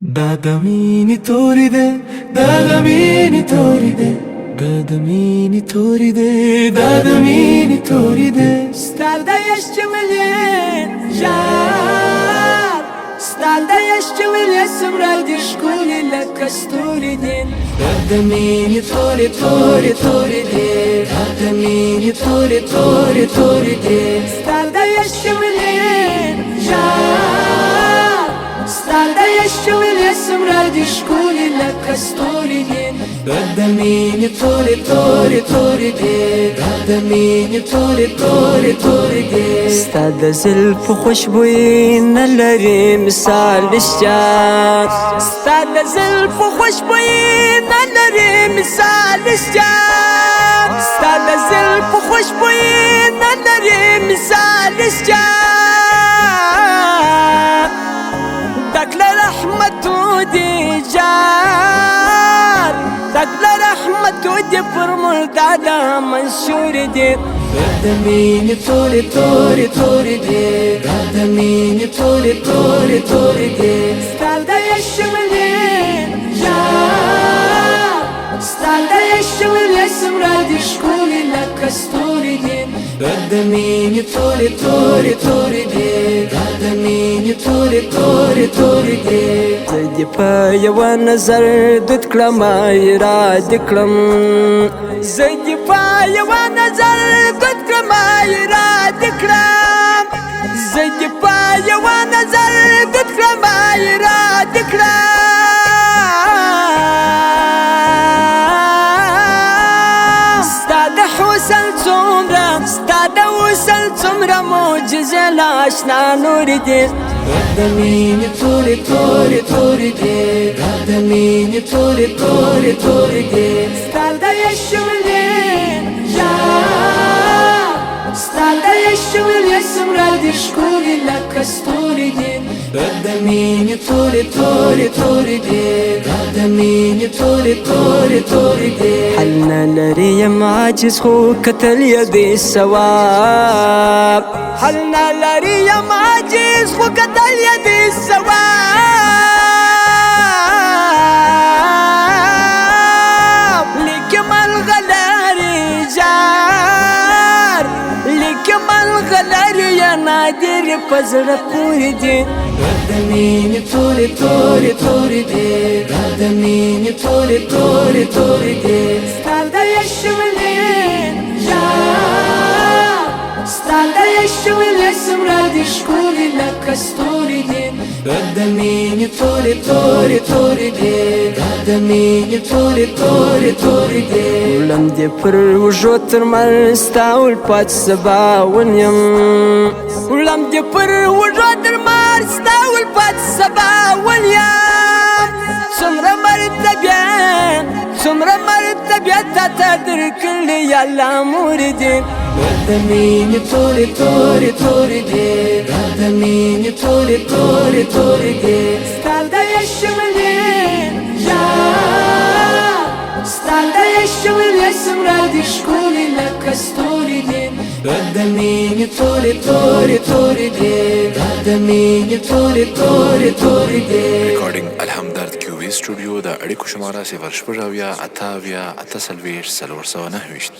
Dadamini toride, dadamini toride, dadamini toride, dadamini toride. Starda jeszcze mnie żar, starda jeszcze mnie smradi szkuli leka stulidin. Dadamini tori tori toride, dadamini tori tori toride. Starda jeszcze mnie żar, starda jeszcze mnie smradi szkuli leka stulidin. Dadamini tori tori toride, dadamini tori tori toride. ستا د زلفو خوشبویي نه لري مثال شته ستا د زلفو خوشبویي نه لري مثال شته ستا د زلفو خوشبویي نه لري مثال شته دکله رحمتو دی جار دکله رحمتو دی پر مردادا منشور دی Dadamini tori tori toride, dadamini tori tori toride. Starda jeszcze mnie żar, starda jeszcze mnie smradi szkuli leka stulidin. Dadamini tori tori toride, dadamini tori tori toride. زدی په یو نظر دود کلم ایراد کلم زدی په یو نظر دود کلم ایراد کلم زدی په یو نظر دود کلم ایراد کلم ستا د حسن څومره ستا د وصل څومره معجزه لاشنا نور دی Dadamini tori tori toride, dadamini tori tori toride. Starda jeszcze mnie żar, starda jeszcze mnie smradi szkuli leka stulidin. Dadamini tori tori toride, dadamini tori tori toride. حلنا لريم عاجز خو كتل يدي السواب حلنا لريم عاجز خو كتل يدي السواب لكم الغلاري جار لكم الغلاري يا نادر فزر پوردي Dadamini tori tori toride, dadamini tori tori toride. Starda jeszcze mnie żar, starda jeszcze mnie smradi szkuli leka stulidin. Dadamini tori tori toride, dadamini tori tori toride. ولم دي پر وجو تر مرستا والپات سبا ونیم ولم دي پر وجو تر مرستا والپات سبا ونیم څومره مرتبه تا تدرکلی یالا موردی Dadamini tori tori toride, dadamini tori tori toride. Starda jeszcze mnie żar, starda jeszcze mnie smradi szkuli leka stulidin. Dadamini tori tori toride, dadamini tori tori toride. Recording Alhamdard QV Studio د اړیکو شماره 0 شپږ اویا اته اویا اته څلوېښت څلور سوه نهه ویشت